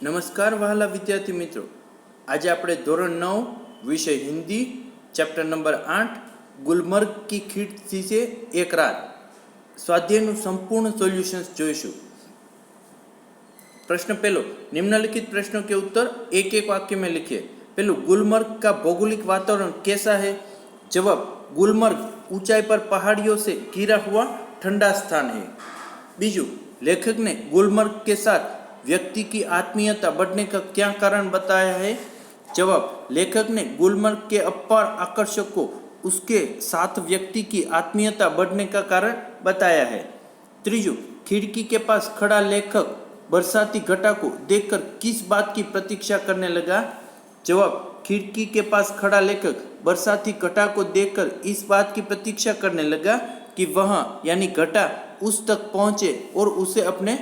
નમસ્કાર વહાલા વિદ્યાર્થી મિત્રો, આજે આપણે ધોરણ 9 વિષય હિન્દી ચેપ્ટર નંબર 8 ગુલમર્ગ की खिड़की से एक रात स्वाध्यायનું संपूर्ण सॉल्यूशंस જોઈશું। प्रश्न पहलो, निम्नलिखित प्रश्नों के उत्तर एक एक वाक्य में लिखिए। पहलू, गुलमर्ग का भौगोलिक वातावरण कैसा है? जवाब, गुलमर्ग ऊंचाई पर पहाड़ियों से घिरा हुआ ठंडा स्थान है। बीजू, लेखक ने गुलमर्ग के साथ व्यक्ति की आत्मीयता बढ़ने का क्या कारण बताया है? जवाब, लेखक ने गुलमर्ग के अपार आकर्षक को उसके साथ व्यक्ति की आत्मीयता बढ़ने का कारण बताया है। त्रीजू, खिड़की के पास खड़ा लेखक बरसाती घटा को देखकर किस बात की प्रतीक्षा करने लगा? जवाब, खिड़की के पास खड़ा लेखक बरसाती घटा को देखकर इस बात की प्रतीक्षा करने लगा कि वह यानी घटा उस तक पहुंचे और उसे अपने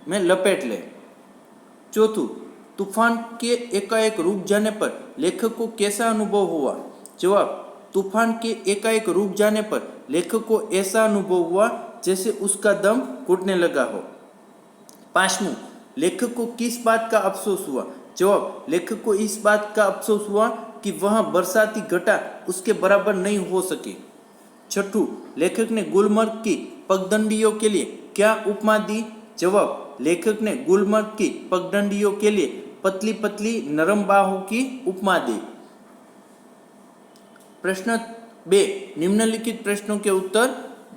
में लपेट ले। चौथू, तूफान के एकाएक रुक जाने पर लेखक को कैसा अनुभव हुआ? जवाब, तूफान के एकाएक रुक जाने पर लेखक को ऐसा अनुभव हुआ जैसे उसका दम घुटने लगा हो। पांचवूं, लेखक को किस बात का अफसोस हुआ? जवाब, लेखक को इस बात का अफसोस हुआ कि वह बरसाती घटा उसके बराबर नहीं हो सकी। छठू, लेखक ने गुलमर्ग की पगडंडियों के लिए क्या उपमा दी? जवाब, लेखक ने गुलमर्ग की पगडंडियों के लिए पतली पतली नरम बाहों की उपमा दी। प्रश्न 2, निम्नलिखित प्रश्नों के उत्तर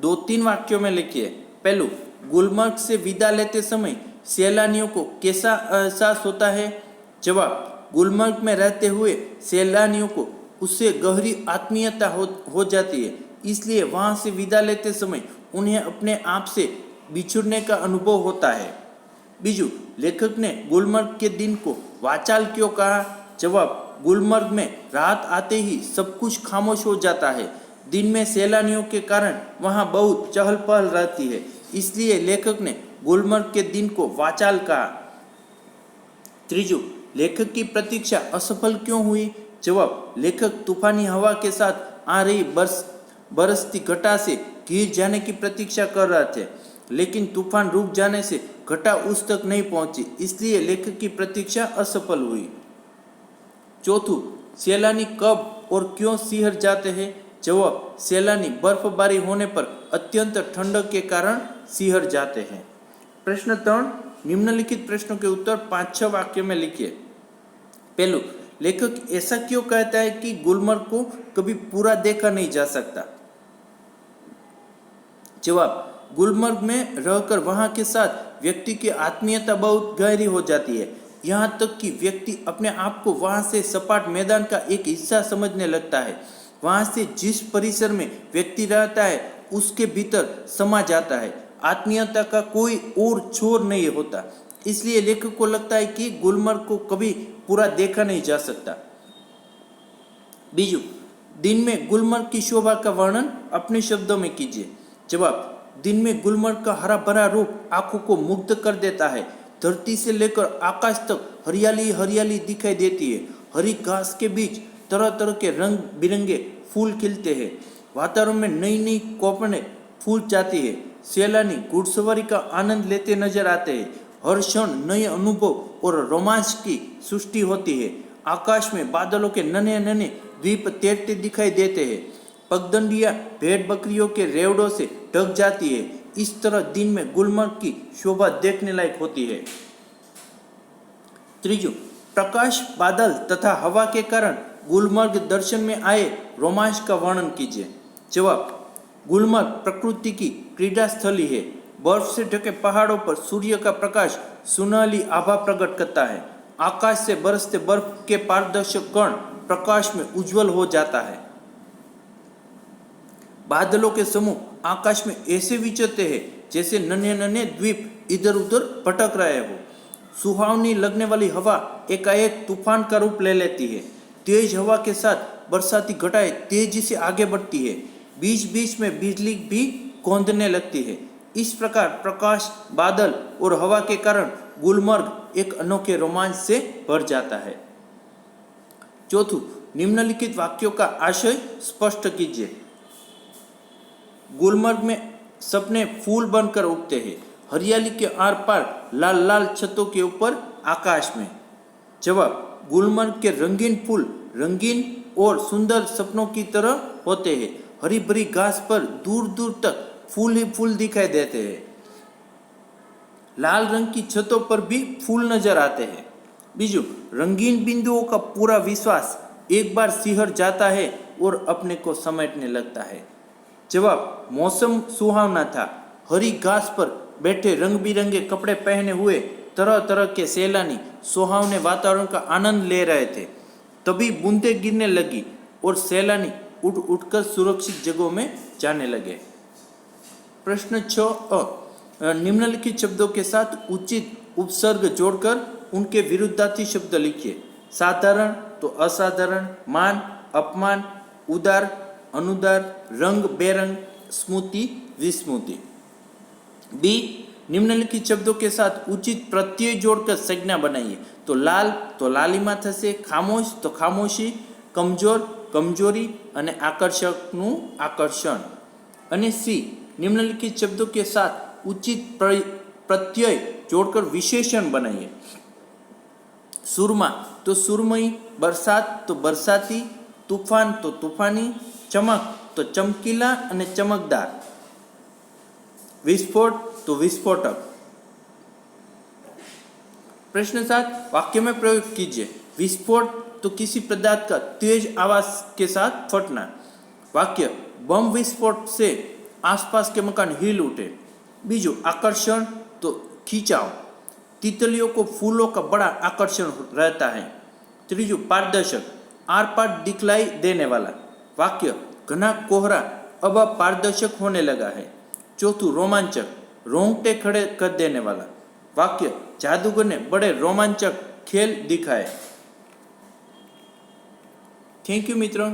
2-3 वाक्यों में लिखिए। पहलू, गुलमर्ग से विदा लेते समय सैलानियों को कैसा एहसास होता है? जवाब, गुलमर्ग में रहते हुए सैलानियों को उससे गहरी आत्मीयता हो जाती है, इसलिए वहां से विदा लेते समय उन्हें अपने आप से बिछुड़ने का अनुभव होता है। बीजू, लेखक ने गुलमर्ग के दिन को वाचाल क्यों कहा? जवाब, गुलमर्ग में रात आते ही सब कुछ खामोश हो जाता है। दिन में सैलानियों के कारण वहां बहुत चहल पहल रहती है, इसलिए लेखक ने गुलमर्ग के दिन को वाचाल कहा। त्रीजू, लेखक की प्रतीक्षा असफल क्यों हुई? जवाब, लेखक तूफानी हवा के साथ आ रही बरसती घटा से घिर जाने की प्रतीक्षा कर रहे थे, लेकिन तूफान रुक जाने से घटा उस तक नहीं पहुंची, इसलिए लेखक की प्रतीक्षा असफल हुई। चौथू, सैलानी कब और क्यों सिहर जाते हैं? जवाब, सैलानी बर्फबारी होने पर अत्यंत ठंडक के कारण सिहर जाते हैं। प्रश्न 3, निम्नलिखित प्रश्नों के उत्तर 5-6 वाक्यों में लिखिए। पहलू, लेखक ऐसा क्यों कहता है कि गुलमर्ग को कभी पूरा देखा नहीं जा सकता? जवाब, गुलमर्ग में रहकर वहां के साथ व्यक्ति की आत्मीयता बहुत गहरी हो जाती है, यहाँ तक कि व्यक्ति अपने आप को वहां से सपाट मैदान का एक हिस्सा समझने लगता है। वहां से जिस परिसर में व्यक्ति रहता है उसके भीतर समा जाता है। आत्मीयता का कोई और छोर नहीं होता, इसलिए लेखक को लगता है कि गुलमर्ग को कभी पूरा देखा नहीं जा सकता। बीजू, दिन में गुलमर्ग की शोभा का वर्णन अपने शब्दों में कीजिए। जवाब, दिन में गुलमर्ग का हरा भरा रूप आंखों को मुग्ध कर देता है। धरती से लेकर आकाश तक हरियाली हरियाली दिखाई देती है। हरी घास के बीच तरह तरह के रंग बिरंगे फूल खिलते हैं। वातावरण में नई नई कोपने फूल जाती है। सैलानी घुड़सवारी का आनंद लेते नजर आते हैं। हर क्षण नए अनुभव और रोमांच की सृष्टि होती है। आकाश में बादलों के नन्हे नन्हे द्वीप तैरते दिखाई देते हैं। पगडंडियां भेड़ बकरियों के रेवड़ों से ढक जाती है। इस तरह दिन में गुलमर्ग की शोभा देखने लायक होती है। त्रीजू, प्रकाश, बादल तथा हवा के कारण गुलमर्ग दर्शन में आए रोमांच का वर्णन कीजिए। जवाब, गुलमर्ग प्रकृति की क्रीड़ा स्थली है। बर्फ से ढके पहाड़ों पर सूर्य का प्रकाश सुनहली आभा प्रकट करता है। आकाश से बरसते बर्फ के पारदर्शक कण प्रकाश में उज्जवल हो जाता है। बादलों के समूह आकाश में ऐसे विचरते हैं जैसे नन्हे नन्हे द्वीप इधर उधर भटक रहे हो। सुहावनी लगने वाली हवा एकाएक तूफान का रूप ले लेती है। तेज हवा के साथ बरसाती घटाएं तेजी से आगे बढ़ती है। बीच बीच में बिजली भी कौंधने लगती है। इस प्रकार प्रकाश, बादल और हवा के कारण गुलमर्ग एक अनोखे रोमांच से भर जाता है। चौथू, निम्नलिखित वाक्यों का आशय स्पष्ट कीजिए। गुलमर्ग में सपने फूल बनकर उगते हैं। हरियाली के आर पार लाल लाल छतों के ऊपर आकाश में। जवाब, गुलमर्ग के रंगीन फूल रंगीन और सुंदर सपनों की तरह होते हैं। हरी भरी घास पर दूर दूर तक फूल ही फूल दिखाई देते हैं। लाल रंग की छतों पर भी फूल नजर आते हैं। बीजू, रंगीन बिंदुओं का पूरा विश्वास एक बार सिहर जाता है और अपने को समेटने लगता है। जवाब, मौसम सुहावना था। हरी घास पर बैठे रंग बिरंगे कपड़े पहने हुए तरह तरह के सैलानी सुहावने वातावरण का आनंद ले रहे थे। तभी बूंदें गिरने लगी और सैलानी उठ उठकर सुरक्षित जगहों में जाने लगे। प्रश्न 6 निम्नलिखित शब्दों के साथ उचित उपसर्ग जोड़कर उनके विरुद्धार्थी शब्द लिखिए। साधारण तो असाधारण, मान अपमान, उदार अनुदार, रंग बेरंग, स्मृति विस्मृति। बी, निम्नलिखित शब्दों के साथ उचित प्रत्यय जोड़कर संज्ञा बनाइए। तो लाल तो लालिमा थशे, खामोश तो खामोशी, कमजोर कमजोरी અને આકર્ષકનું આકર્ષણ। અને सी, निम्नलिखित शब्दों के साथ उचित प्रत्यय जोड़कर विशेषण बनाइए। सुरमा तो सुरमई, बरसात तो बरसाती, तूफान तो तूफानी, चमक तो चमकीला અને चमकदार, विस्फोट तो विस्फोटक। प्रश्न 7, वाक्य में प्रयोग कीजिए। विस्फोट तो किसी पदार्थ का तेज आवाज के साथ फटना। वाक्य, बम विस्फोट से आसपास के मकान हिल उठे। बीजू, आकर्षण तो खींचाव, तितलियों को फूलों का बड़ा आकर्षण रहता है। त्रीजू, पारदर्शक, आर पार दिखलाई देने वाला। वाक्य, घना कोहरा अब पारदर्शक होने लगा है। चौथू, रोमांचक, रोंगटे खड़े कर देने वाला। वाक्य, जादूगर ने बड़े रोमांचक खेल दिखाए। थैंक यू मित्रों।